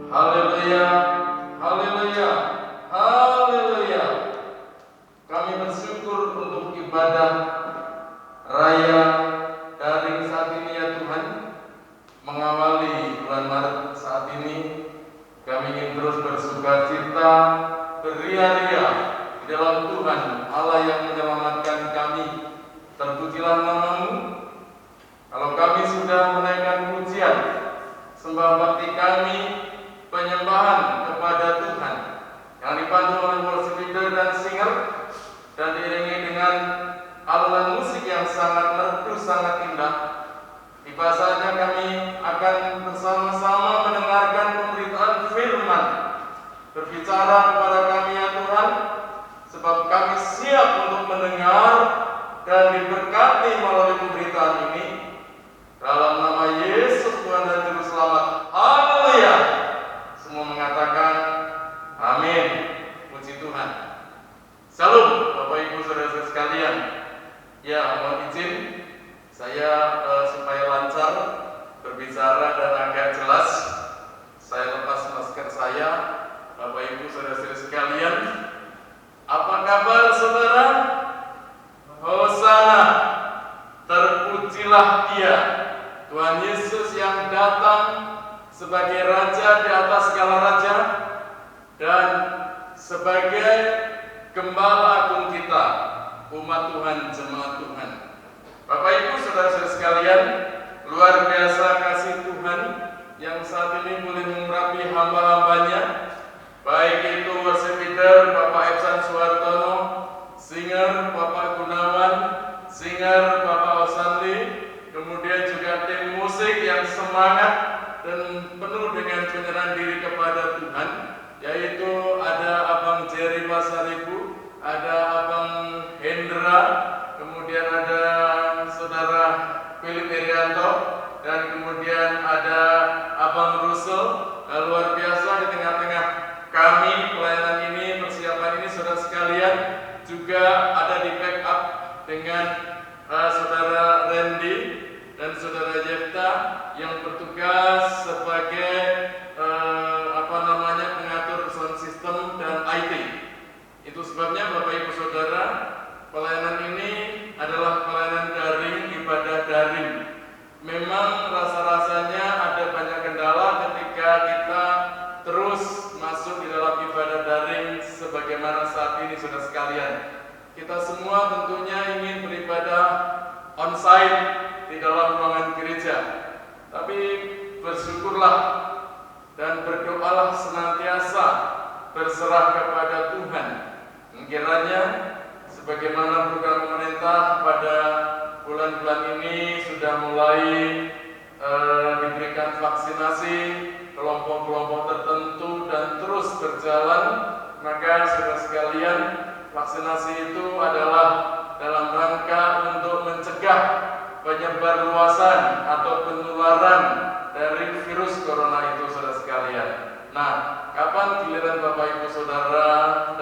Haleluya, haleluya, haleluya. Kami bersyukur untuk ibadah raya daring saat ini ya Tuhan. Mengawali bulan Maret saat ini, kami ingin terus bersukacita, beria-ria di dalam Tuhan Allah yang menyelamatkan kami. Terpujilah nama-Mu. Kalau kami sudah menaikkan pujian, sembah bakti kami, penyembahan kepada Tuhan yang dipandu oleh worship leader dan singer dan diiringi dengan alunan musik yang sangat merdu, sangat indah. Tiba saatnya kami akan bersama-sama mendengarkan pemberitaan firman. Berbicara kepada kami ya Tuhan, sebab kami siap untuk mendengar dan diberkati melalui pemberitaan ini. Dalam nama Yesus Tuhan dan Juru Selamat. Haleluya. Semua mengatakan amin. Puji Tuhan. Salam Bapak Ibu Saudara sekalian. Ya, mohon izin saya supaya lancar berbicara dan agak jelas, saya lepas masker saya. Bapak Ibu Saudara sekalian, apa kabar saudara? Hosana, terpujilah Dia, Tuhan Yesus yang datang sebagai Raja di atas segala raja dan sebagai Gembala Agung kita, umat Tuhan, jemaat Tuhan. Bapak Ibu Saudara-saudara sekalian, luar biasa kasih Tuhan yang saat ini boleh mengurapi hamba-hambanya, baik itu worship leader Bapak Epsan Suhartono, singer Bapak Gunawan, singer Bapak Osanli, kemudian juga tim musik yang semangat dan penuh dengan penyerahan diri kepada Tuhan, yaitu ada Abang Jerry Pasaribu, ada Abang Hendra, kemudian ada Saudara Philip Irianto, dan kemudian ada Abang Russell. Luar biasa di tengah-tengah kami pelayanan ini, persiapan ini saudara sekalian, juga ada di backup dengan Saudara Randy dan Saudara Jefta yang bertugas sebagai pengatur sound system dan IT. Itu sebabnya Bapak Ibu Saudara, pelayanan ini adalah pelayanan daring, ibadah daring. Memang rasa-rasanya ada banyak kendala ketika kita terus masuk di dalam ibadah daring sebagaimana saat ini saudara sekalian. Kita semua tentunya ingin beribadah on-site di dalam ruangan gereja. Tapi bersyukurlah dan berdoalah senantiasa berserah kepada Tuhan. Kiranya sebagaimana program pemerintah pada bulan-bulan ini sudah mulai diberikan vaksinasi kelompok-kelompok tertentu dan terus berjalan, maka saudara sekalian, vaksinasi itu adalah dalam rangka untuk mencegah penyebar luasan atau penularan dari virus corona itu saudara sekalian. Nah, kapan giliran Bapak Ibu Saudara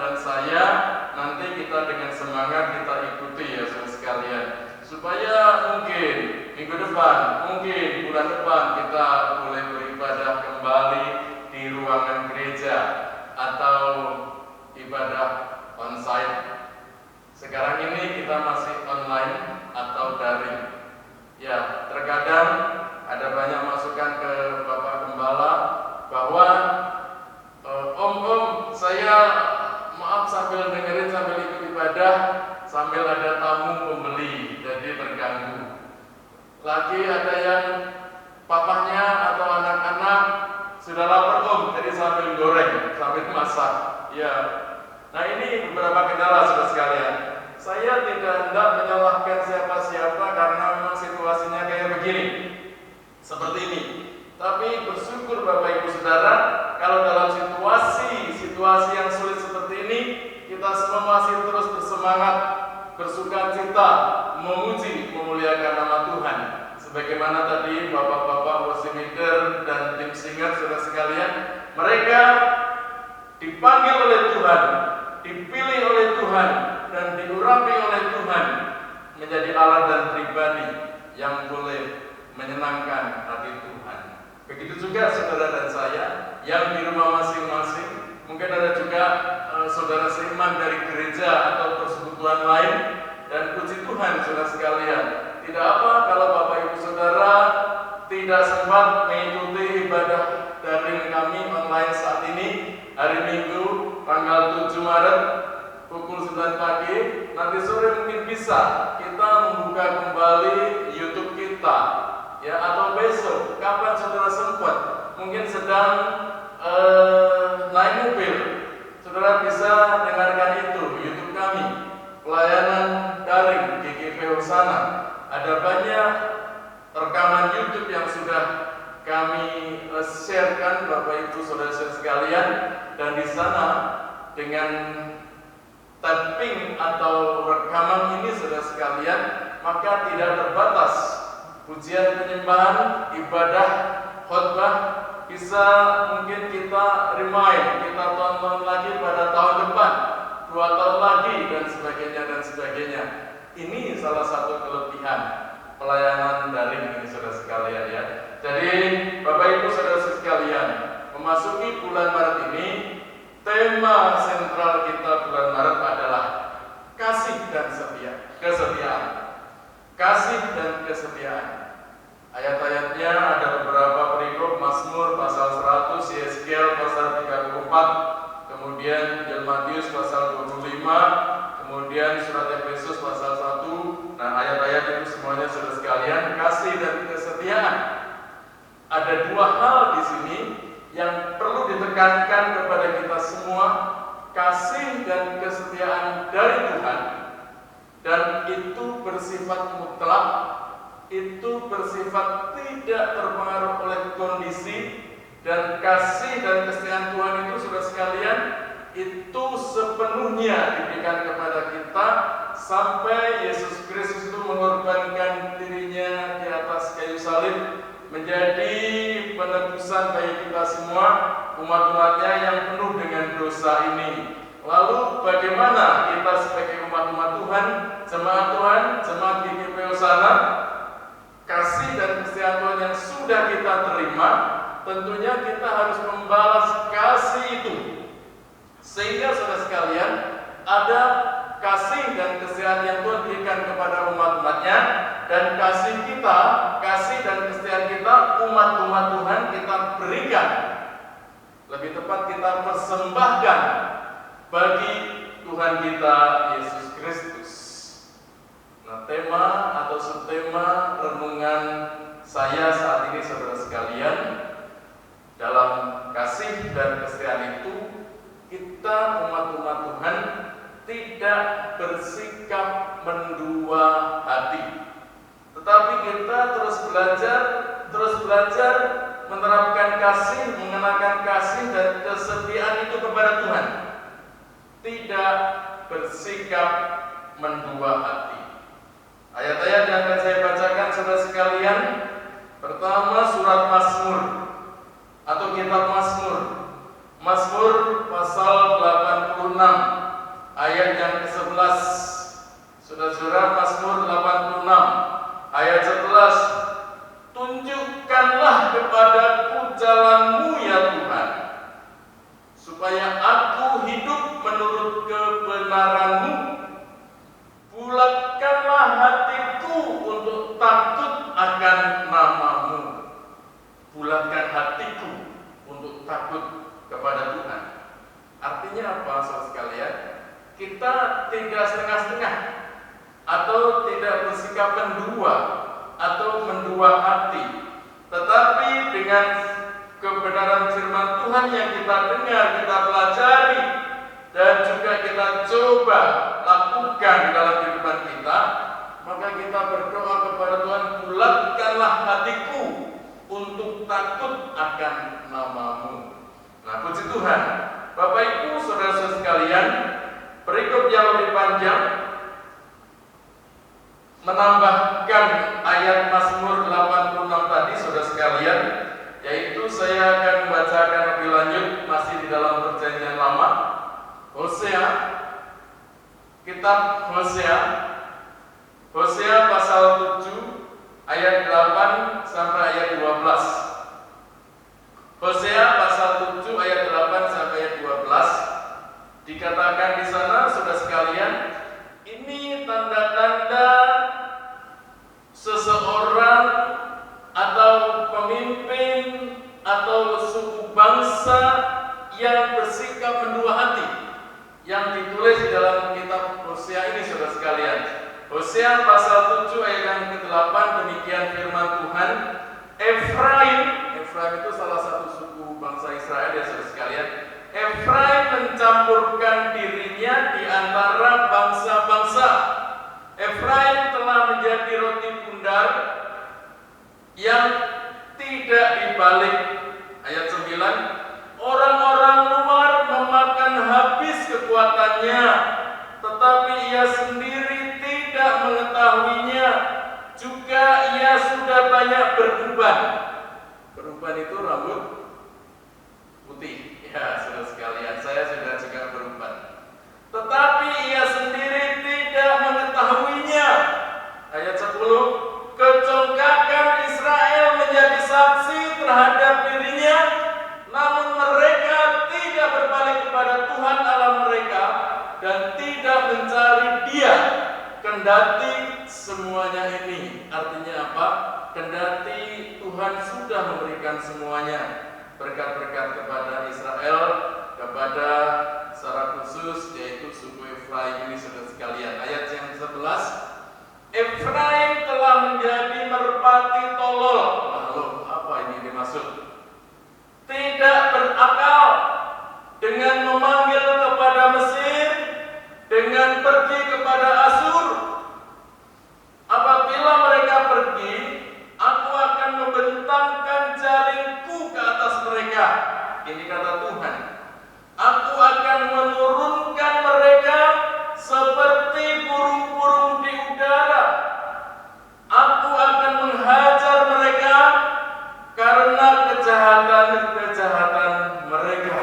dan saya, nanti kita dengan semangat kita ikuti ya saudara sekalian, supaya mungkin minggu depan, mungkin bulan depan kita boleh beribadah kembali di ruangan gereja atau ibadah on-site. Sekarang ini kita masih online atau daring. Ya, terkadang ada banyak masukan ke Bapak Gembala bahwa Om, saya maaf sambil dengerin, sambil ikut ibadah, sambil ada tamu pembeli, jadi terganggu. Lagi ada yang papahnya atau anak-anak sudah lapar Om, jadi sambil goreng, sambil masak. Ya, nah ini beberapa kendala saudara sekalian. Saya tidak hendak menyalahkan siapa-siapa karena memang situasinya kayak begini, seperti ini. Tapi bersyukur Bapak Ibu Saudara, kalau dalam situasi yang sulit seperti ini, kita semua masih terus bersemangat, bersukacita, memuji, memuliakan nama Tuhan. Sebagaimana tadi Bapak-bapak worship leader dan tim singer saudara sekalian, mereka dipanggil oleh Tuhan, dipilih oleh Tuhan, dan diurapi oleh Tuhan menjadi alat dan pribadi yang boleh menyenangkan hati Tuhan. Begitu juga saudara dan saya yang di rumah masing-masing. Mungkin ada juga saudara seiman dari gereja atau persekutuan lain. Dan puji Tuhan saudara sekalian, tidak apa kalau Bapak Ibu Saudara tidak sempat mengikuti ibadah daring kami online saat ini, hari Minggu tanggal 7 Maret pukul 9 pagi. Nanti sore mungkin bisa kita membuka kembali YouTube kita, ya, atau besok kapan saudara sempat, mungkin sedang naik mobil, saudara bisa dengarkan itu YouTube kami, pelayanan daring GKP Hosana. Ada banyak rekaman YouTube yang sudah kami sharekan Bapak Ibu Saudara sekalian, dan di sana dengan tapping atau rekaman ini saudara sekalian, maka tidak terbatas pujian penyembahan, ibadah, khotbah, bisa mungkin kita remind, kita tonton lagi pada tahun depan, 2 tahun lagi, dan sebagainya dan sebagainya. Ini salah satu kelebihan pelayanan daring ini saudara sekalian, ya. Jadi Bapak Ibu Saudara sekalian, memasuki bulan Maret ini, tema sentral kita bulan Maret adalah kasih dan kesetiaan. Kasih dan kesetiaan. Ayat-ayatnya ada beberapa perikop, Mazmur pasal 100, Yeskiel pasal 34, kemudian Injil Matius pasal 25, kemudian surat Efesus pasal 1. Nah, ayat-ayat itu semuanya saudara sekalian, kasih dan kesetiaan. Ada 2 hal di sini yang perlu ditekankan kepada kita semua, kasih dan kesetiaan dari Tuhan, dan itu bersifat mutlak, itu bersifat tidak terpengaruh oleh kondisi, dan kasih dan kesetiaan Tuhan itu saudara sekalian, itu sepenuhnya diberikan kepada kita sampai Yesus Kristus itu mengorbankan dirinya di atas kayu salib, menjadi penebusan bagi kita semua, umat-umatnya yang penuh dengan dosa ini. Lalu bagaimana kita sebagai umat-umat Tuhan, jemaat Tuhan, jemaat GKP Hosana, kasih dan kesetiaan Tuhan yang sudah kita terima, tentunya kita harus membalas kasih itu. Sehingga saudara sekalian, ada kasih dan kesetiaan yang Tuhan berikan kepada umat-umatnya, dan kasih kita, kasih dan kesetiaan kita, umat-umat Tuhan kita berikan, lebih tepat kita persembahkan bagi Tuhan kita Yesus Kristus. Nah, tema atau subtema renungan saya saat ini saudara sekalian, dalam kasih dan kesetiaan itu, kita umat-umat Tuhan tidak bersikap mendua hati, tetapi kita terus belajar menerapkan kasih, mengenakan kasih dan kesetiaan itu kepada Tuhan. Tidak bersikap mendua hati. Ayat-ayat yang akan saya bacakan saudara sekalian, pertama surat Mazmur atau kitab Mazmur. Mazmur pasal 86 ayat yang ke-11. Saudara-saudara, Mazmur 86 ayat 11. Tunjukkanlah kepadaku jalan-Mu ya Tuhan, supaya aku hidup menurut kebenaran-Mu. Bulatkanlah hatiku untuk takut akan nama-Mu. Bulatkan hatiku untuk takut kepada Tuhan. Artinya apa saudara sekalian? Kita tidak setengah-setengah atau tidak bersikap mendua atau mendua hati, tetapi dengan kebenaran firman Tuhan yang kita dengar, kita pelajari, dan juga kita coba lakukan dalam kehidupan kita, maka kita berdoa kepada Tuhan, bulatkanlah hatiku untuk takut akan nama-Mu. Nah, puji Tuhan, Bapak Ibu saudara-saudara sekalian, perikop yang lebih panjang menambahkan ayat Mazmur 86 tadi saudara sekalian, yaitu saya akan membacakan lebih lanjut masih di dalam perjanjian lama. Hosea, kitab Hosea pasal 7 ayat 8 sampai ayat 12. Hosea pasal 7 seseorang atau pemimpin atau suku bangsa yang bersikap mendua hati, yang ditulis di dalam kitab Hosea ini, saudara sekalian. Hosea pasal 7 ayat yang ke-8, demikian firman Tuhan. Efraim itu salah satu suku bangsa Israel ya, saudara sekalian. Efraim mencampurkan dirinya di antara bangsa-bangsa. Efraim telah menjadi roti bundar yang tidak dibalik. Ayat 9, orang-orang luar memakan habis kekuatannya, tetapi ia sendiri tidak mengetahuinya. Juga ia sudah banyak beruban. Beruban itu rambut putih. Ya, saudara sekalian, saya sudah juga beruban. Tetapi ia sendiri tidak mengetahuinya. Ayat 10, kecongkakan Israel menjadi saksi terhadap dirinya, namun mereka tidak berbalik kepada Tuhan Allah mereka dan tidak mencari Dia. Kendati semuanya ini, artinya apa? Kendati Tuhan sudah memberikan semuanya, berkat-berkat kepada Israel, kepada secara khusus yaitu suku Efraim ini, saudara sekalian. Ayat yang 11, Efraim telah menjadi merpati tolol. Lalu apa ini dimaksud? Tidak berakal dengan memanggil kepada Mesir, dengan pergi kepada Asur. Apabila mereka pergi, aku akan membentangkan jaringku ke atas mereka. Ini kata Tuhan. Aku akan menurunkan mereka seperti burung-burung di udara. Aku akan menghajar mereka karena kejahatan-kejahatan mereka.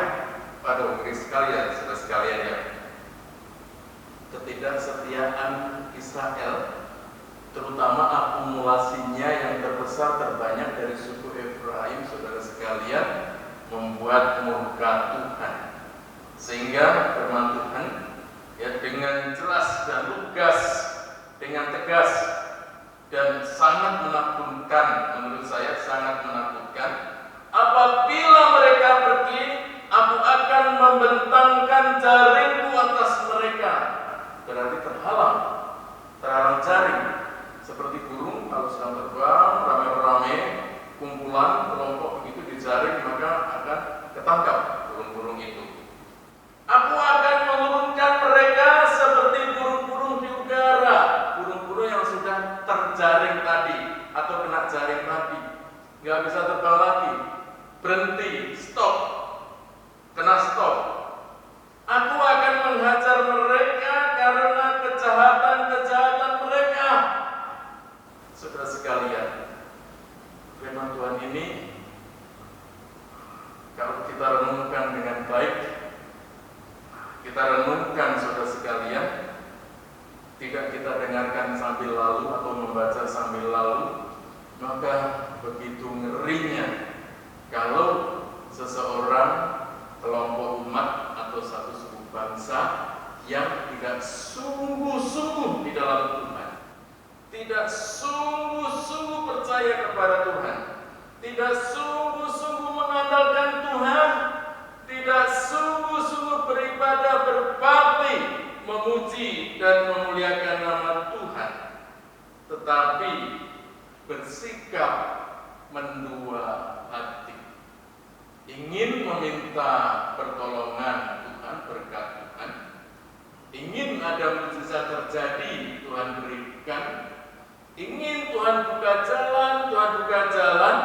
Pada umur sekalian, saudara sekalian ya, ketidaksetiaan Israel, terutama akumulasinya yang terbesar terbanyak dari suku Efraim, saudara sekalian, membuat murka Tuhan. Sehingga firman Tuhan ya dengan jelas dan lugas, dengan tegas dan sangat menakutkan, menurut saya sangat menakutkan. Apabila mereka pergi, aku akan membentangkan jaringku atas mereka. Berarti terhalang jaring. Seperti burung kalau sedang terbang rame-rame, kumpulan kelompok begitu dijaring, maka akan ketangkap burung-burung itu. Aku akan menurunkan mereka seperti burung-burung di udara. Burung-burung yang sudah terjaring tadi atau kena jaring tadi, nggak bisa terbang lagi, berhenti, stop, kena stop. Aku akan menghajar mereka karena kejahatan-kejahatan mereka. Saudara sekalian, firman Tuhan ini kalau kita renungkan dengan baik, kita renungkan, saudara sekalian, tidak kita dengarkan sambil lalu atau membaca sambil lalu, maka begitu ngerinya kalau seseorang, kelompok umat atau satu suku bangsa yang tidak sungguh-sungguh di dalam Tuhan, tidak sungguh-sungguh percaya kepada Tuhan, tidak sungguh-sungguh mengandalkan Tuhan, tidak sungguh-sungguh beribadah berbakti, memuji dan memuliakan nama Tuhan, tetapi bersikap mendua hati, ingin meminta pertolongan Tuhan, berkat Tuhan, ingin ada mukjizat terjadi, Tuhan berikan, ingin Tuhan buka jalan,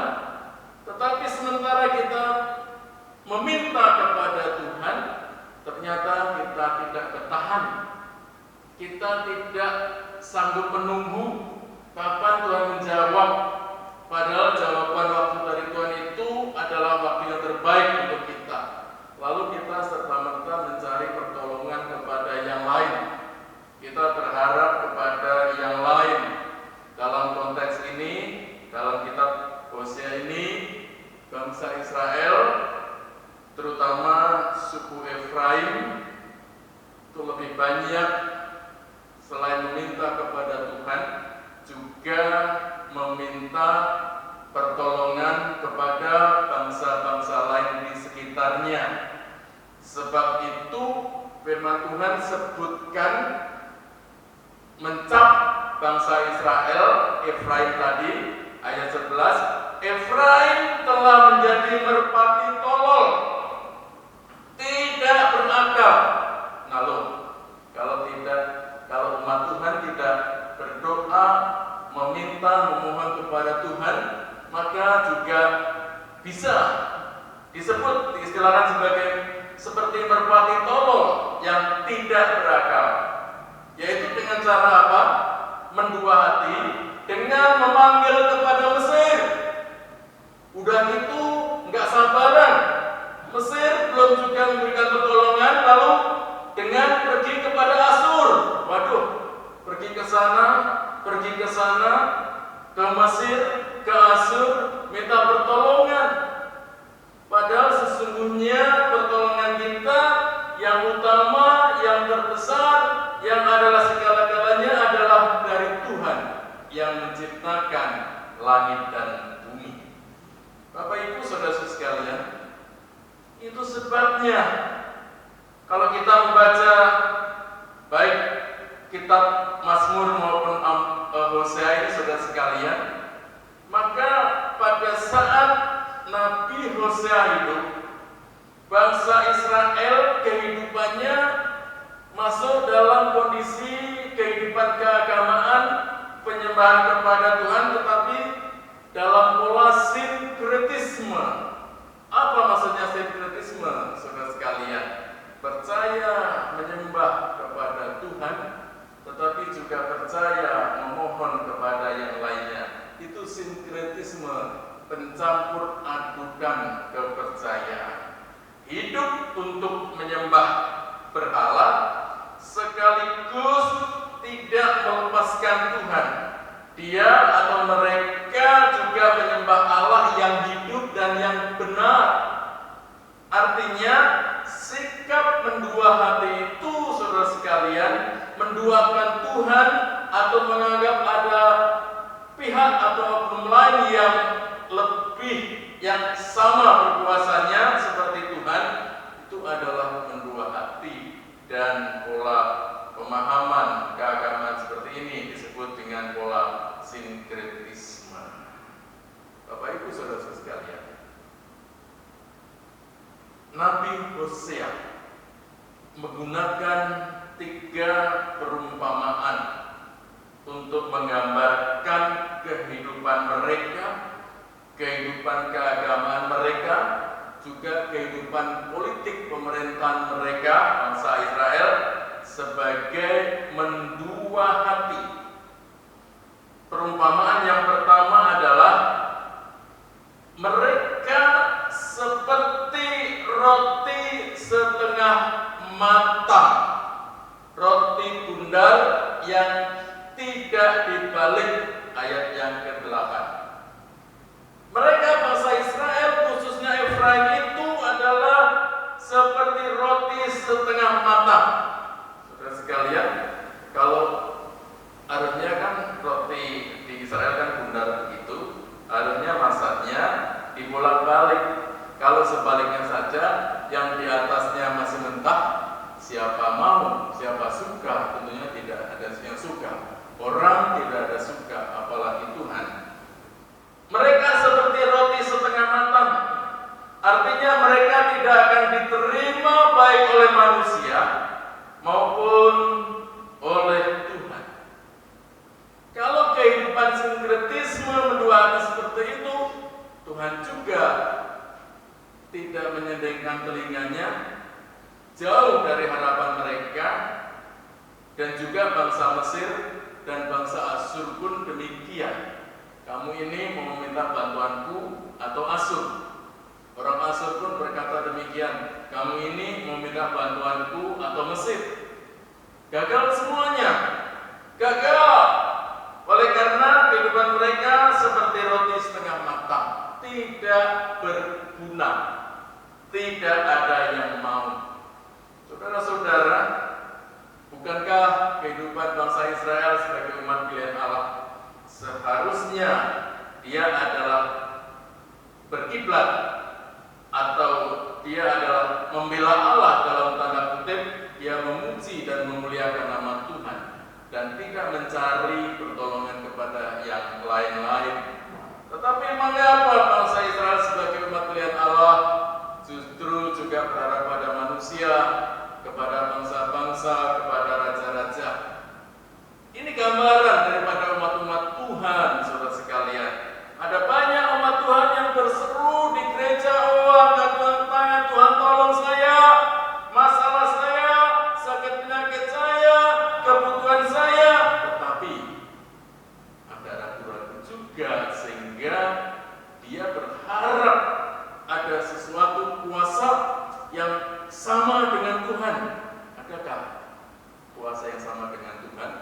tetapi sementara kita meminta kepada Tuhan, ternyata kita tidak bertahan, kita tidak sanggup menunggu kapan Tuhan menjawab, padahal jawaban waktu dari Tuhan itu adalah waktu yang terbaik untuk kita. Lalu kita serta-merta mencari pertolongan kepada yang lain, kita berharap kepada yang lain. Dalam konteks ini, dalam kitab Hosea ini, bangsa Israel, terutama suku Efraim, itu lebih banyak selain meminta kepada Tuhan, juga meminta pertolongan kepada bangsa-bangsa lain di sekitarnya. Sebab itu firman Tuhan sebutkan mencap bangsa Israel, Efraim tadi, ayat 11, Efraim telah menjadi merpati tolol, tidak berakal. Nah loh, kalau umat Tuhan tidak berdoa, meminta, memohon kepada Tuhan, maka juga bisa disebut, diistilahkan sebagai seperti merpati tolol yang tidak berakal. Yaitu dengan cara apa? Mendua hati dengan memanggil kepada Mesir. Udah gitu nggak sabaran, Mesir belum juga memberikan pertolongan, lalu dengan pergi kepada Asur. Waduh, pergi ke sana, ke Mesir, ke Asur, minta pertolongan. Padahal sesungguhnya pertolongan kita yang utama, yang terbesar, yang adalah segala-galanya adalah dari Tuhan yang menciptakan langit dan bumi. Bapak Ibu Saudara sekalian, itu sebabnya kalau kita membaca baik kitab Mazmur maupun Hosea ini saudara sekalian, maka pada saat Nabi Hosea hidup, bangsa Israel kehidupannya masuk dalam kondisi kehidupan keagamaan, penyembahan kepada Tuhan, tetapi dalam pola sinkretisme. Apa maksudnya sinkretisme, saudara sekalian? Percaya menyembah kepada Tuhan, tetapi juga percaya memohon kepada yang lainnya. Itu sinkretisme, pencampur adukan kepercayaan. Hidup untuk menyembah berhala sekaligus tidak melepaskan Tuhan. Dia atau mereka juga menyembah Allah yang hidup dan yang benar. Artinya sikap mendua hati itu, saudara sekalian, menduakan Tuhan atau menganggap ada pihak atau oknum lain yang lebih, yang sama berkuasanya seperti Tuhan, itu adalah mendua hati. Dan pola pemahaman keagamaan seperti ini disebut dengan pola sinkretisme. Bapak Ibu Saudara sekalian, Nabi Hosea menggunakan 3 perumpamaan untuk menggambarkan kehidupan mereka, kehidupan keagamaan mereka, juga kehidupan politik pemerintahan mereka, bangsa Israel, sebagai mendua hati. Perumpamaan yang pertama adalah mereka seperti roti setengah matang, roti bundar yang tidak dibalik, ayat yang ke-8. Mereka bangsa Israel, khususnya Efraim, itu adalah seperti roti setengah matang. Saudara sekalian, kalau harusnya kan roti di Israel kan bundar begitu, harusnya masaknya dibolak-balik. Kalau sebaliknya saja, yang di atasnya masih mentah, siapa mau, siapa suka? Tentunya tidak ada yang suka. Orang tidak ada suka, apalagi Tuhan. Mereka seperti roti setengah matang, artinya mereka tidak akan diterima baik oleh manusia maupun oleh Tuhan. Kalau kehidupan sinkretisme mendua hati seperti itu, Tuhan juga tidak menyedengkan telinganya, jauh dari harapan mereka. Dan juga bangsa Mesir dan bangsa Asur pun demikian. Kamu ini mau meminta bantuanku atau Asur? Orang Asur pun berkata demikian, kamu ini mau minta bantuanku atau Mesir? Gagal semuanya, gagal. Oleh karena kehidupan mereka seperti roti setengah matang, tidak berguna, tidak ada yang mau. Saudara-saudara, bukankah kehidupan bangsa Israel sebagai umat pilihan Allah seharusnya dia adalah berkiblat atau dia adalah membela Allah dalam tanda kutip, dia memuji dan memuliakan nama Tuhan dan tidak mencari pertolongan kepada yang lain-lain. Tetapi mengapa bangsa Israel sebagai umat pilihan Allah justru juga berharap pada manusia, kepada bangsa-bangsa, kepada raja-raja? Ini gambaran daripada umat-umat Tuhan, saudara sekalian. Ada banyak umat Tuhan yang berseru di gereja, "Oh, angkat tangan, Tuhan tolong saya, masalah saya, sakit penyakit saya, kebutuhan saya." Tetapi ada ragu-ragu juga, sehingga dia berharap ada sesuatu kuasa yang sama dengan Tuhan. Adakah kuasa yang sama dengan Tuhan?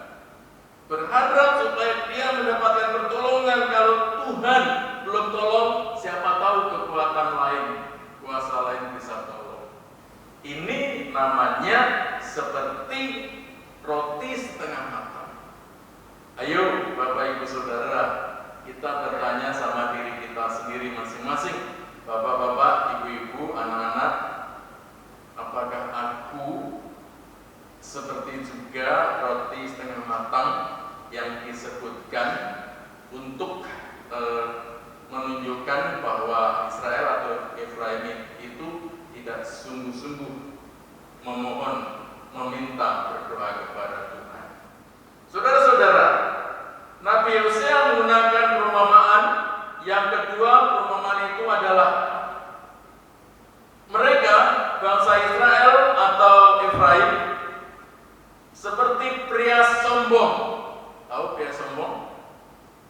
Berharap supaya dia mendapatkan pertolongan. Kalau Tuhan belum tolong, siapa tahu kekuatan lain, kuasa lain bisa tolong. Ini namanya seperti roti setengah matang. Ayo Bapak Ibu Saudara, kita bertanya sama diri kita sendiri masing-masing. Bapak-bapak, ibu-ibu, anak-anak, apakah aku seperti juga roti setengah matang yang disebutkan untuk menunjukkan bahwa Israel atau Efraim itu tidak sungguh-sungguh memohon, meminta, berdoa kepada Tuhan? Saudara-saudara, Nabi Hosea menggunakan perumpamaan. Yang kedua, perumpamaan itu adalah mereka, bangsa Israel atau Efraim, seperti pria sombong. Tahu pria sombong?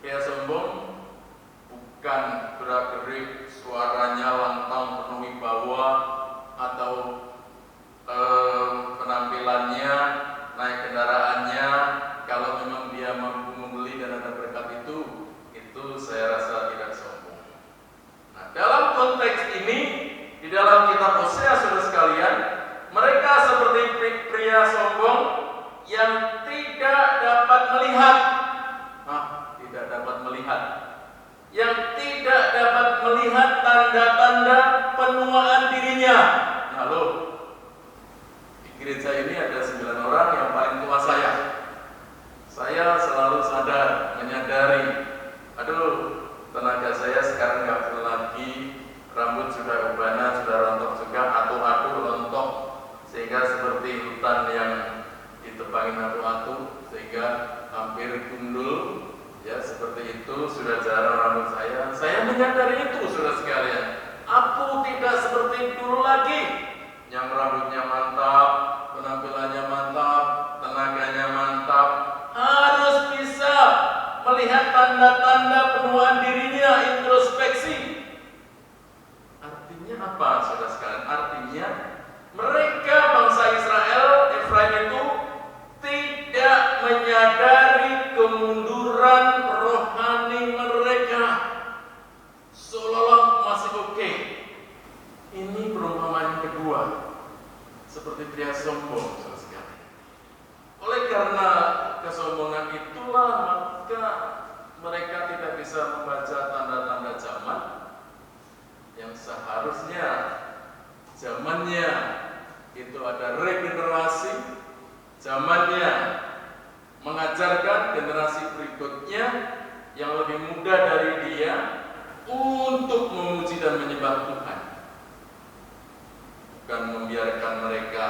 Pria sombong bukan gerak-gerik, suaranya lantang, penuh wibawa, atau penampilannya, naik kendaraannya. Kalau memang dia mampu membeli dan ada berkat itu saya rasa tidak sombong. Nah, dalam konteks ini, di dalam kitab Hosea, saudara sekalian, mereka seperti pria sombong yang tidak dapat melihat. Tidak dapat melihat. Yang tidak dapat melihat tanda-tanda penuaan dirinya. Nah, loh, di gereja ini ada 9 orang yang paling tua saya. Saya selalu sadar, menyadari, aduh, tenaga saya sekarang nggak perlu lagi, rambut sudah ubana, sudah rontok juga, atu-atu rontok, sehingga seperti hutan yang ditebangin atu-atu, sehingga hampir gundul, ya seperti itu, sudah jarang rambut saya. Saya menyadari itu, saudara sekalian. Aku tidak seperti dulu lagi, yang rambutnya mantap, penampilannya mantap, tenaganya mantap, harus bisa melihat tanda-tanda penuaan dirinya, introspeksi. Artinya apa, saudara sekalian? Artinya mereka, bangsa Israel, Efraim itu tidak menyadari kemunduran rohani mereka, seolah-olah masih oke. Ini perumpamaan kedua, seperti pria sombong, saudara sekalian. Oleh karena kesombongan itulah, maka mereka tidak bisa membaca tanda-tanda zaman yang seharusnya zamannya itu ada regenerasi, zamannya mengajarkan generasi berikutnya yang lebih muda dari dia untuk memuji dan menyembah Tuhan, bukan membiarkan mereka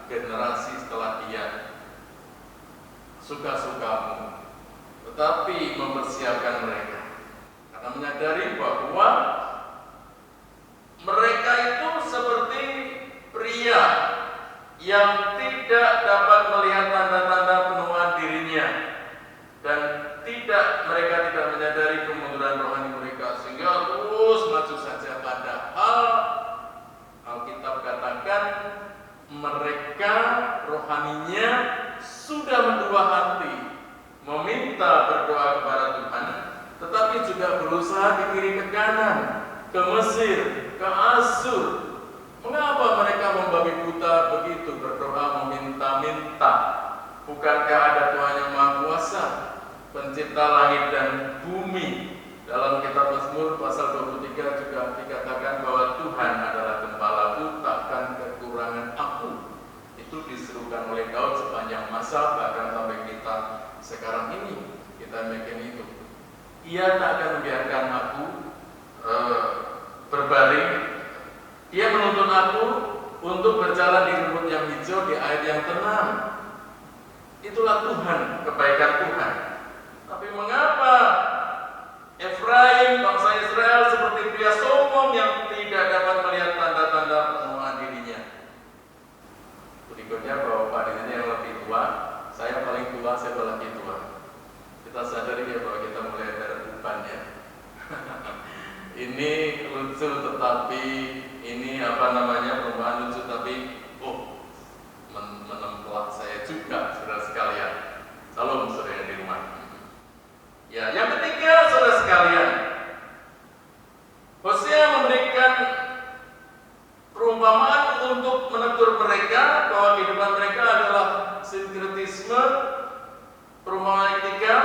generasi setelah dia suka-sukamu, tetapi mempersiapkan mereka karena menyadari bahwa mereka itu seperti pria yang tidak dapat melihat tanda-tanda penuaan dirinya dan mereka tidak menyadari kemunduran rohani mereka, sehingga terus maju saja. Padahal Alkitab katakan mereka rohaninya sudah mendua hati, meminta berdoa kepada Tuhan, tetapi juga berusaha ke kiri ke kanan, ke Mesir, ke Asur. Mengapa mereka membabi buta begitu berdoa meminta-minta? Bukankah ada Tuhan yang Maha Kuasa? pencipta langit dan bumi. Dalam kitab Mazmur pasal 23 juga dikatakan bahwa Tuhan adalah gembalaku, takkan kekurangan aku. Itu diserukan oleh Daud sepanjang masa, bahkan sampai kita sekarang ini kita bikin itu. Ia tak akan membiarkan aku berbaring. Dia menuntun aku untuk berjalan di rumput yang hijau, di air yang tenang. Itulah Tuhan, kebaikan Tuhan. Tapi mengapa Efraim, bangsa Israel, seperti pria sombong yang tidak dapat melihat tanda-tanda penuhan dirinya? Berikutnya bahwa Pak ini yang lebih tua, saya paling tua, saya lagi tua. Kita sadari ya bahwa kita mulai ada beban ya. Ini lucu tetapi ini perubahan lucu tapi menempelak saya juga, saudara sekalian. Salam saudara di rumah. Ya, yang ketiga, saudara sekalian, Hosea memberikan perumpamaan untuk menegur mereka bahwa kehidupan mereka adalah sinkretisme. Perumpamaan ketiga,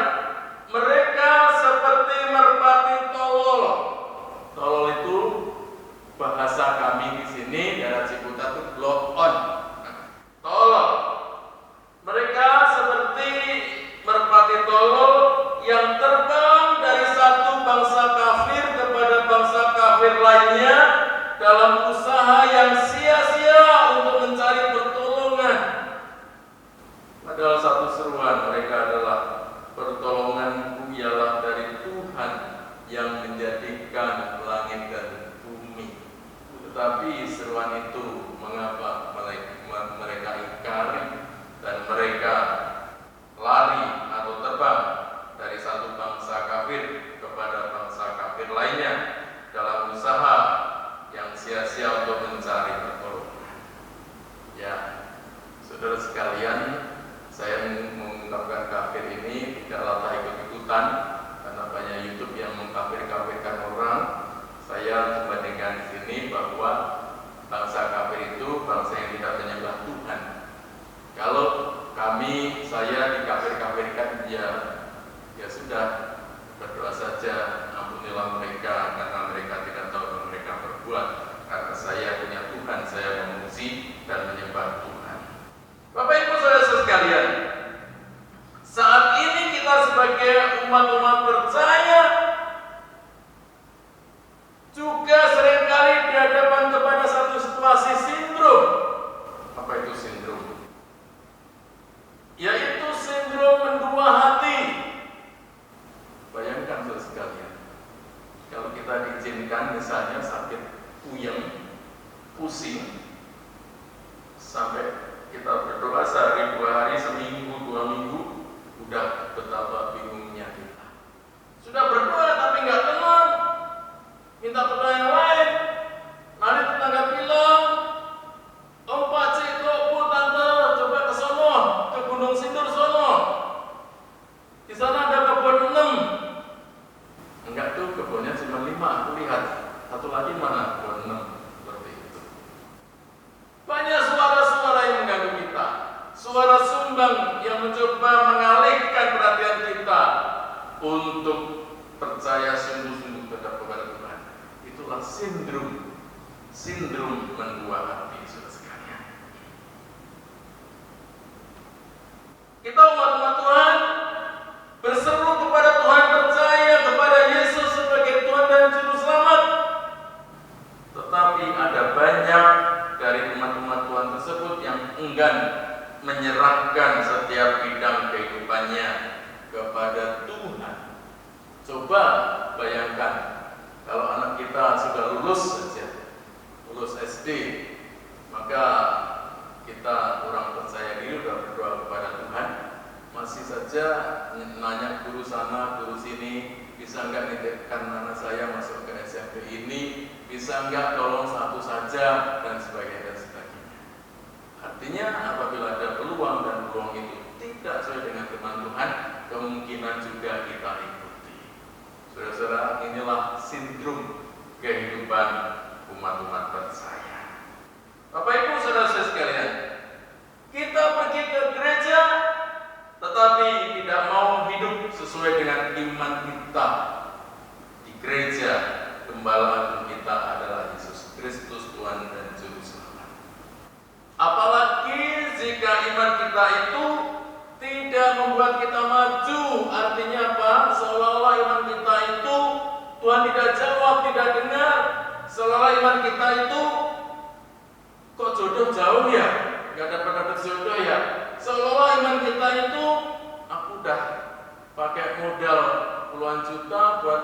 mereka seperti merpati tolol. Tolol itu bahasa kami di sini daerah Ciputat itu blow on. Tolol. Mereka seperti merpati tolol yang terbang dari satu bangsa kafir kepada bangsa kafir lainnya dalam usaha yang sia-sia untuk mencari pertolongan. Padahal satu seruan mereka adalah pertolonganku ialah dari Tuhan yang menjadikan langit dan bumi. Tetapi seruan itu mengapa mereka ingkari dan mereka lari atau terbang dari satu bangsa kafir kepada bangsa kafir lainnya dalam usaha yang sia-sia untuk mencari pertolongan. Ya, saudara sekalian, saya mengungkapkan kafir ini tidaklah tak ikut-ikutan karena banyak YouTube yang mengkafir-kafirkan orang. Saya membandingkan di sini bahwa bangsa kafir itu bangsa yang tidak menyembah Tuhan. Kalau saya dikafir-kafirkan, ya sudah, berdoa saja, ampunilah mereka karena mereka tidak tahu apa mereka berbuat. Karena saya punya Tuhan, saya memuji dan menyembah Tuhan. Bapak Ibu saudara sekalian, saat ini kita sebagai umat-umat percaya juga seringkali dihadapkan kepada satu situasi sindrom. Apa itu sindrom? Yaitu sindrom mendua hati. Bayangkan saudara sekalian, kalau kita diizinkan misalnya sakit puyeng, pusing, sampai kita berdoa sehari, 2 hari, seminggu, 2 minggu, udah betapa bingungnya kita. Sudah berdoa tapi nggak tenang, minta berdoa yang lain. Nanti tetangga bilang, Om Pak Cik, Bu, Tante, coba ke sono, ke Gunung Sindur sono. Di sana ada kebun 6. Enggak tuh, kebunnya cuma 5, aku lihat. Satu lagi mana? Kebun 6. Seperti itu. Banyak suara-suara yang mengganggu kita. Suara sumbang yang mencoba mengalihkan perhatian kita untuk percaya sungguh-sungguh kepada Tuhan. Itulah sindrom mendua hati, saudara sekalian. Kita umat-umat Tuhan berseru kepada Tuhan, percaya kepada Yesus sebagai Tuhan dan Juru Selamat. Tetapi ada banyak dari umat-umat Tuhan tersebut yang enggan menyerahkan setiap bidang kehidupannya kepada Tuhan. Coba bayangkan kalau anak kita sudah lulus saja, lulus SD, maka kita orang percaya diri sudah berdoa kepada Tuhan, masih saja nanya guru sana, guru sini, bisa enggak nitipkan anak saya masuk ke SMP ini, bisa enggak tolong satu saja, dan sebagainya dan sebagainya. Artinya apabila ada peluang dan peluang itu tidak sesuai dengan firman Tuhan, kemungkinan juga kita ikuti. Saudara-saudara, inilah sindrom kehidupan umat-umat percaya. Bapak Ibu saudara-saudara sekalian, kita pergi ke gereja tetapi tidak mau hidup sesuai kita itu tidak membuat kita maju. Artinya apa? Seolah-olah iman kita itu Tuhan tidak jawab, tidak dengar. Seolah-olah iman kita itu kok jodoh jauh ya, nggak dapat jodoh ya. Seolah-olah iman kita itu aku udah pakai modal puluhan juta buat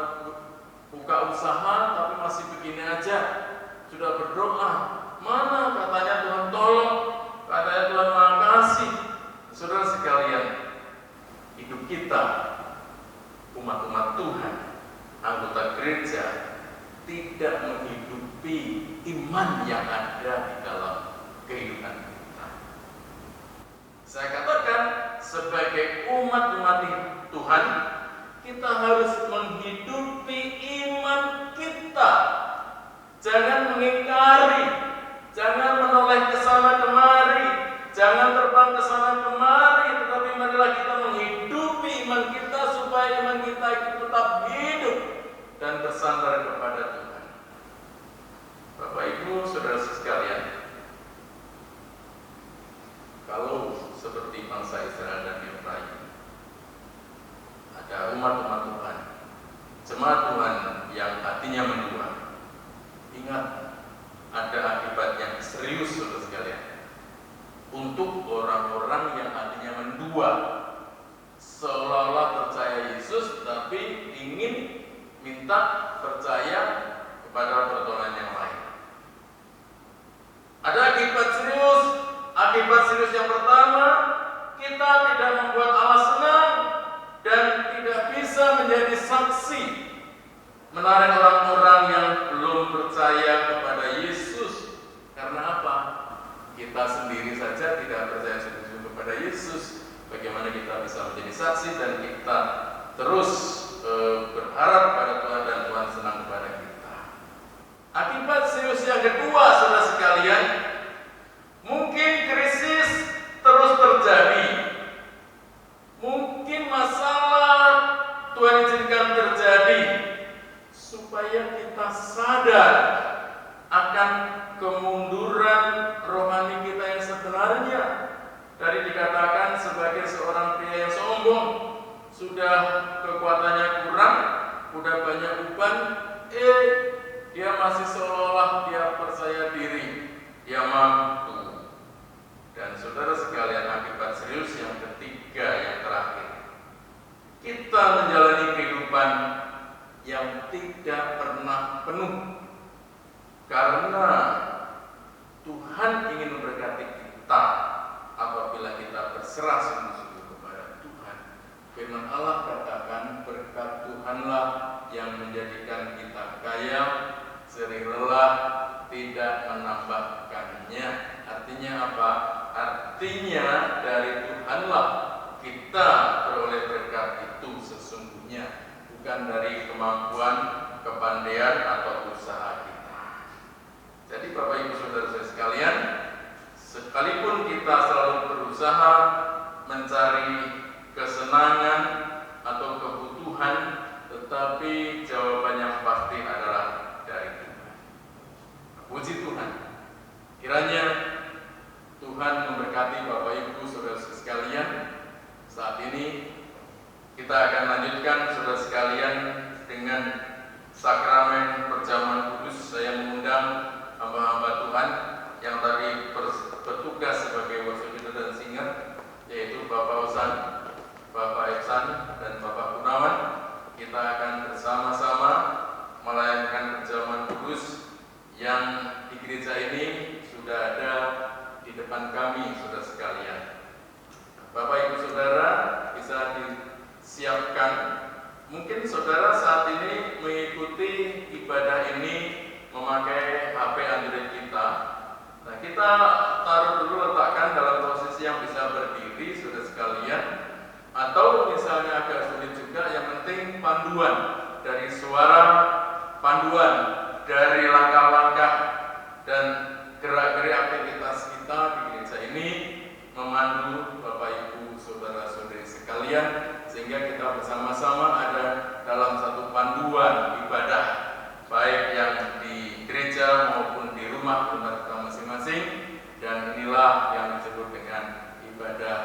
buka usaha tapi masih begini aja. Sudah berdoa, mana katanya Tuhan tolong, katanya Tuhan makasih. Saudara sekalian, hidup kita umat-umat Tuhan, anggota gereja, tidak menghidupi iman yang ada di dalam kehidupan kita. Saya katakan sebagai umat-umat Tuhan, kita harus menghidupi iman kita. Jangan mengingkari, jangan menoleh ke sana kemari, jangan terbang ke sana kemari, tetapi marilah kita menghidupi iman kita supaya iman kita itu tetap hidup dan bersandar kepada Tuhan. Bapak Ibu, saudara sekalian, kalau seperti bangsa Israel dan Efraim, ada umat-umat Tuhan, jemaat Tuhan yang hatinya mendua, ingat ada akibat yang serius, saudara sekalian, untuk orang-orang yang hatinya mendua, seolah-olah percaya Yesus tapi ingin minta percaya kepada pertolongan yang lain. Ada akibat serius. Akibat serius yang pertama, kita tidak membuat Allah senang dan tidak bisa menjadi saksi menarik orang-orang yang belum percaya kepada Yesus. Karena apa? Kita sendiri saja tidak percaya sungguh-sungguh kepada Yesus. Bagaimana kita bisa menjadi saksi dan kita terus berharap pada Tuhan dan Tuhan senang kepada kita. Akibat serius yang kedua, saudara sekalian, mungkin krisis terus terjadi. Mungkin masalah Tuhan izinkan terjadi supaya kita sadar akan kemunduran rohani kita yang sebenarnya. Dari dikatakan sebagai seorang pria yang sombong, sudah kekuatannya kurang, sudah banyak beban, dia masih seolah-olah dia percaya diri, dia mampu. Dan saudara sekalian, akibat serius yang ketiga, yang terakhir, kita menjalani kehidupan yang tidak pernah penuh. Karena Tuhan ingin memberkati kita apabila kita berserah sungguh-sungguh kepada Tuhan. Firman Allah katakan, berkat Tuhanlah yang menjadikan kita kaya, jerih lelah tidak menambahkannya. Artinya apa? Artinya dari Tuhanlah kita beroleh berkat itu sesungguhnya, bukan dari kemampuan, kepandaian atau usaha kita. Jadi Bapak Ibu Saudara sekalian, sekalipun kita selalu berusaha mencari kesenangan atau kebutuhan, tetapi jawaban yang pasti adalah dari Tuhan. Puji Tuhan. Kiranya Tuhan memberkati Bapak Ibu Saudara sekalian. Saat ini kita akan lanjutkan saudara sekalian dengan sakramen perjamuan kudus. Saya mengundang hamba-hamba Tuhan yang tadi bertugas sebagai waspada dan singer, yaitu Bapak Osan, Bapak Eksan, dan Bapak Gunawan. Kita akan bersama-sama melayangkan perjamuan kudus yang di gereja ini sudah ada di depan kami, saudara sekalian. Bapak Ibu Saudara bisa disiapkan. Mungkin saudara saat ini mengikuti ibadah ini memakai HP Android kita. Nah, kita taruh dulu, letakkan dalam posisi yang bisa berdiri, saudara sekalian. Atau misalnya agak sulit juga, yang penting panduan dari suara, panduan dari langkah-langkah dan gerak-gerik aktivitas kita di gereja ini memandu Bapak Ibu Saudara-saudari sekalian, sehingga kita bersama-sama ada dalam satu panduan ibadah, baik yang di gereja maupun di rumah kita masing-masing. Dan inilah yang disebut dengan ibadah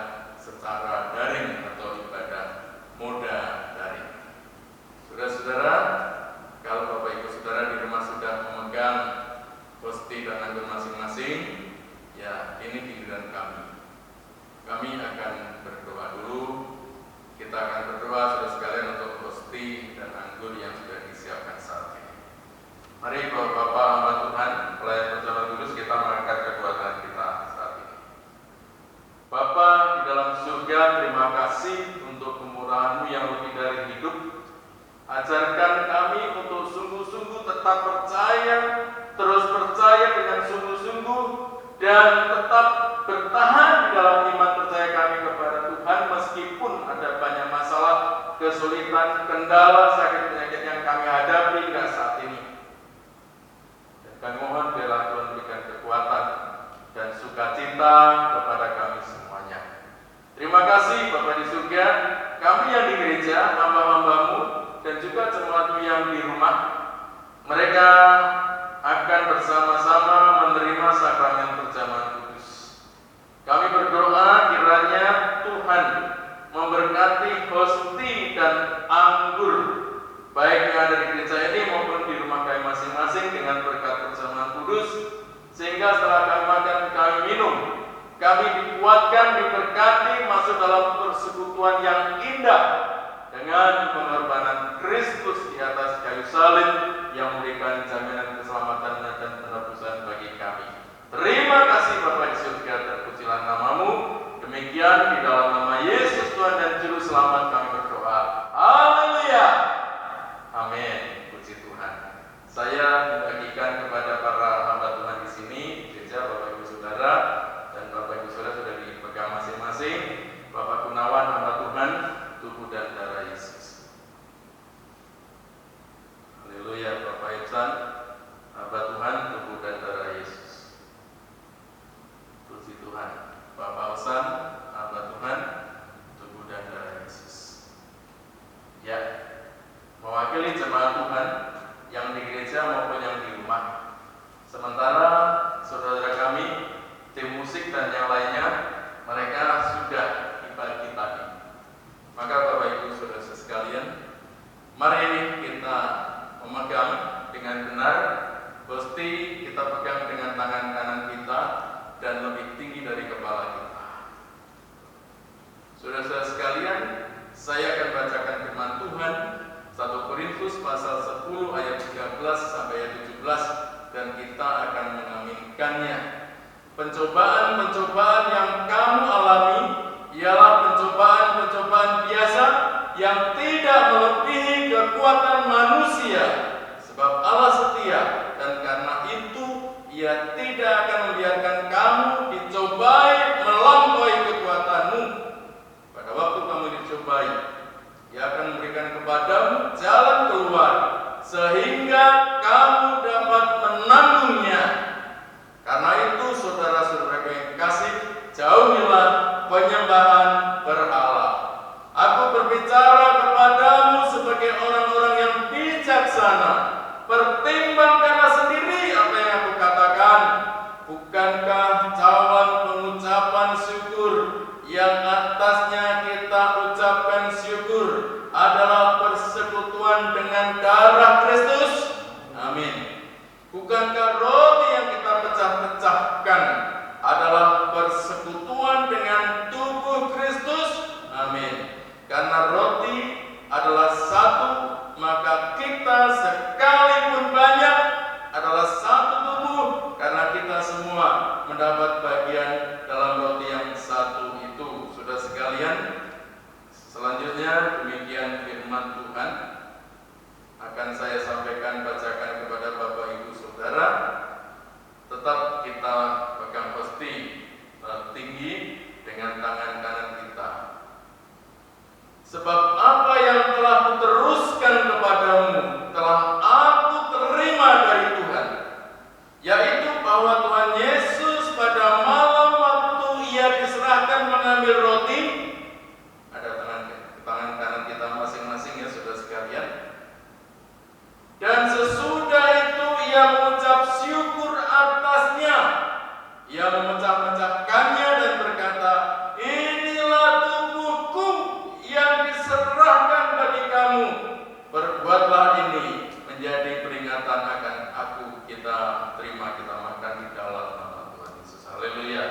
kami akan berdoa dulu. Kita akan berdoa saudara sekalian untuk rosti dan anggur yang sudah disiapkan saat ini. Mari Bapak hamba Tuhan, pelayan perjamuan kudus, kita mengangkat kedua tangan kita saat ini. Bapa di dalam surga, terima kasih untuk kemurahan-Mu yang lebih dari hidup. Ajarkan kami untuk sungguh-sungguh tetap percaya, terus percaya dengan sungguh-sungguh, dan tetap bertahan di dalam iman percaya kami kepada Tuhan meskipun ada banyak masalah, kesulitan, kendala, sakit penyakit yang kami hadapi hingga saat ini. Dan kami mohon biarlah Tuhan berikan kekuatan dan sukacita kepada kami semuanya. Terima kasih Bapa di surga, kami yang di gereja, hamba-hamba-Mu, dan juga jemaat-Mu yang di rumah, mereka akan bersama-sama menerima sakramen perjamuan kudus. Kami berdoa kiranya Tuhan memberkati hosti dan anggur, baik yang ada di gereja ini maupun di rumah kami masing-masing dengan berkat perjamuan kudus, sehingga setelah kami makan, kami minum, kami dikuatkan, diberkati masuk dalam persekutuan yang indah dengan pengorbanan Kristus di atas kayu salib yang memberikan jaminan keselamatan dan penebusan bagi kami. Terima kasih Bapa di surga, terpujilah nama-Mu. Demikian di dalam nama Yesus Tuhan dan Juru Selamat kami berdoa. Haleluya. Amin. Puji Tuhan. Saya membagikan kepada para hamba Tuhan di sini, gereja Bapak Ibu Saudara, dan Bapak Ibu Saudara sudah dipegang masing-masing. Bapak Gunawan, hamba Tuhan, tubuh dan darah Yesus. Haleluya. Bapak Ibsan, hamba Tuhan, tubuh dan darah Yesus. Puji Tuhan. Bapak Osan, hamba Tuhan, tubuh dan darah Yesus. Ya, mewakili jemaat Tuhan yang di gereja maupun yang di rumah. Sementara saudara kami, tim musik dan yang lainnya, mereka sudah dibagi tadi. Maka Bapak Ibu Saudara sekalian, mari kita memegang dengan benar hosti, kita pegang dengan tangan kanan kita dan lebih tinggi dari kepala kita. Saudara-saudara sekalian, saya akan bacakan firman Tuhan 1 Korintus pasal 10 ayat 13 sampai ayat 17 dan kita akan mengaminkannya. Pencobaan-pencobaan yang kamu alami ialah pencobaan-pencobaan biasa yang tidak melebihi kekuatan manusia, sebab Allah setia, dan karena itu Ia tidak akan membiarkan kamu dicobai melampaui kekuatanmu. Pada waktu kamu dicobai, Ia akan memberikan kepadamu jalan keluar sehingga kamu dapat menanggungnya. Karena itu saudara-saudara yang kasih, jauhilah penyembahan berhala. Aku berbicara kepadamu sebagai orang-orang yang bijaksana. Pertimbangkanlah sendiri apa yang aku katakan. Bukankah cawan pengucapan syukur yang atasnya kita ucapkan syukur adalah persekutuan dengan darah Kristus? Amin. Bukankah roti yang kita pecah-pecahkan adalah persekutuan dengan tubuh Kristus? Amin. Karena roti adalah satu, maka kita sekalipun banyak adalah satu tubuh, karena kita semua mendapat bagian dalam roti yang satu itu. Saudara sekalian, selanjutnya demikian firman Tuhan akan saya sampaikan, bacakan kepada Bapak Ibu Saudara. Tetap kita pegang hosti tinggi dengan tangan kanan kita. Sebab apa yang telah kuteruskan kepadamu telah aku terima dari Tuhan, yaitu bahwa Tuhan Yesus pada malam waktu Ia diserahkan mengambil roti, ada tangan kanan kita masing-masing ya saudara sekalian, dan sesudah itu Ia mengucap syukur atasnya. Ia memecah-mecahkannya dan berkata, inilah tubuhku yang diserahkan bagi kamu. Berbuatlah ini menjadi peringatan akan aku. Kita terima, kita makan di dalam nama Tuhan Yesus. Haleluya.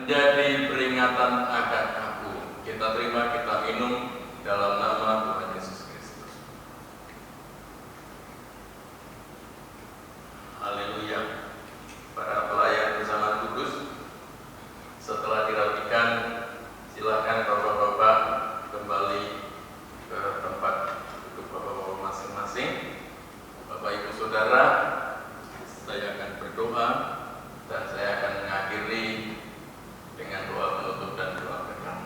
menjadi peringatan akan aku. Kita terima, kita minum dalam nama Tuhan Yesus Kristus. Haleluya. Para pelayan bersama kudus, setelah dirapikan, silakan bapak-bapak kembali ke tempat duduk bapak-bapak masing-masing. Bapak ibu saudara, saya akan berdoa dan saya akan mengakhiri dengan doa penutup dan doa berkat.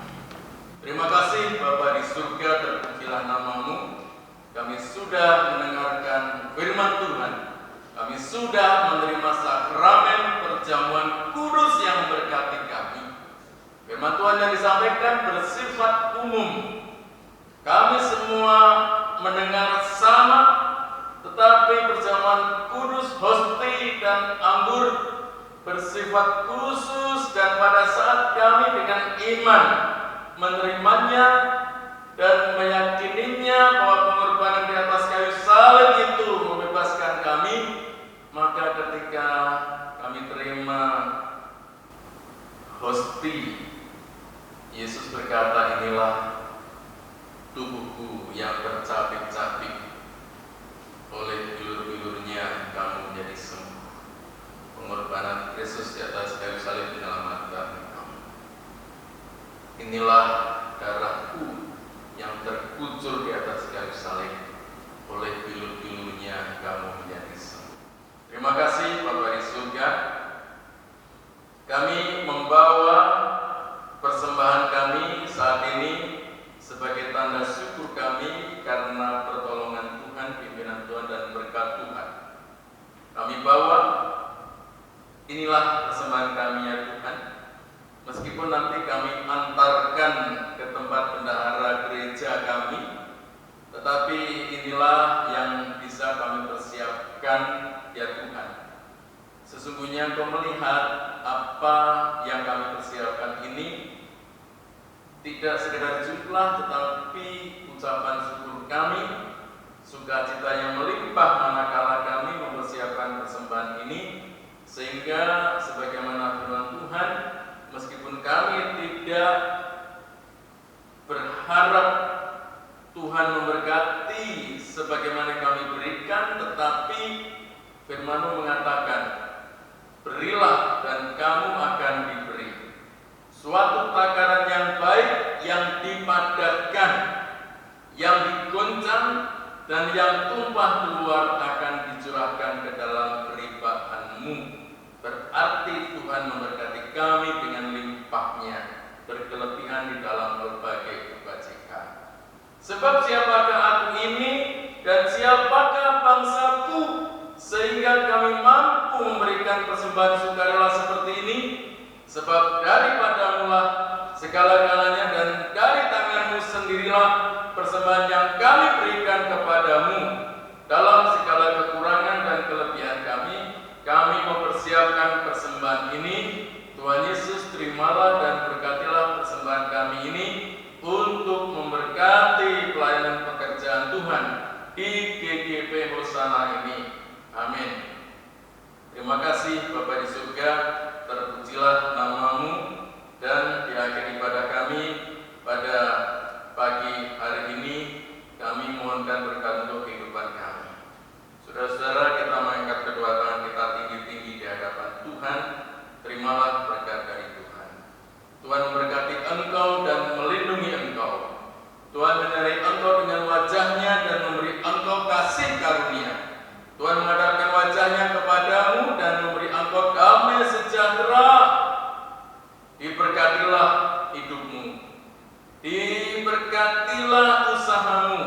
Terima kasih Bapa di surga, terpujilah namamu. Kami sudah mendengarkan firman Tuhan. Kami sudah menerima sakramen perjamuan kudus yang berkati kami. Firman Tuhan yang disampaikan bersifat umum. Kami semua mendengar sama, tetapi perjamuan kudus, hosti dan anggur bersifat khusus, dan pada saat kami dengan iman menerimanya dan meyakininya bahwa pengorbanan di atas kayu salib itu membebaskan kami, maka ketika kami terima hosti, Yesus berkata, inilah tubuhku yang bercabik-cabik, oleh bilur-bilurnya kamu menjadi sembuh. Pengorbanan Kristus di atas kayu salib menyelamatkan kamu. Inilah darahku yang terkucur di atas kayu salib, oleh bilur-bilurnya kamu menjadi sembuh. Terima kasih Bapa di surga. Kami membawa persembahan kami saat ini sebagai tanda syukur kami karena pertolongan Tuhan, pimpinan Tuhan dan berkat Tuhan. Kami bawa, inilah persembahan kami ya Tuhan. Meskipun nanti kami antarkan ke tempat bendahara gereja kami, tetapi inilah yang bisa kami persiapkan ya Tuhan. Sesungguhnya Engkau melihat apa yang kami persiapkan ini tidak sekedar jumlah, tetapi ucapan syukur kami, sukacita yang melimpah manakala kami mempersiapkan persembahan ini, sehingga sebagaimana firman Tuhan, meskipun kami tidak berharap Tuhan memberkati sebagaimana kami berikan, tetapi firman-Mu mengatakan, berilah dan kamu akan diberi. Suatu takaran yang baik, yang dipadatkan, yang digoncang, dan yang tumpah keluar akan dicurahkan ke dalam keribahan-Mu. Berarti Tuhan memberkati kami dengan limpahnya, berkelebihan di dalam berbagai kebajikan. Sebab siapakah aku ini dan siapakah bangsaku, sehingga kami mampu memberikan persembahan sukarela seperti ini? Sebab daripadamu-lah segala-galanya, dan dari tangan-Mu sendirilah persembahan yang kami berikan kepadamu. Dalam segala kekurangan dan kelebihan kami mempersiapkan persembahan ini. Tuhan Yesus, terimalah dan berkatilah persembahan kami ini untuk memberkati pelayanan pekerjaan Tuhan di GGP Hosana ini. Amin. Terima kasih Bapa di surga, terpujilah namamu, dan di akhir ibadah kami pada pagi hari ini kami mohonkan berkat untuk kehidupan kami. Saudara-saudara, kita mengangkat kedua tangan kita tinggi-tinggi di hadapan Tuhan. Terimalah berkat dari Tuhan. Tuhan memberkati engkau dan melindungi engkau. Tuhan menyertai engkau dengan wajahnya dan memberi engkau kasih karunia. Tuhan menghadapkan wajahnya kepadamu dan memberi engkau damai sejahtera. Diberkatilah hidupmu, diberkatilah usahamu,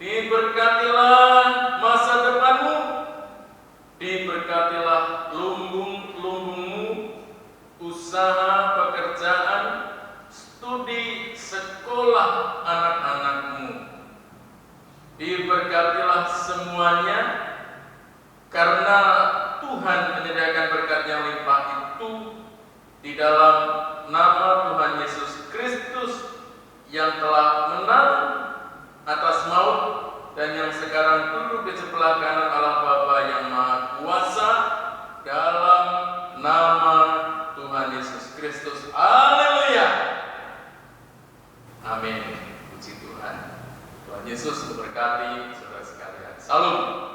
diberkatilah masa depanmu, diberkatilah lumbung-lumbungmu, usaha, pekerjaan, studi, sekolah anak-anakmu. Diberkatilah semuanya, karena Tuhan menyediakan berkat yang limpah itu di dalam nama Tuhan Yesus Kristus yang telah menang atas maut dan yang sekarang duduk di sebelah kanan Allah Bapa yang Maha Kuasa, dalam nama Tuhan Yesus Kristus. Haleluya. Amin. Puji Tuhan. Tuhan Yesus memberkati saudara sekalian. Salam.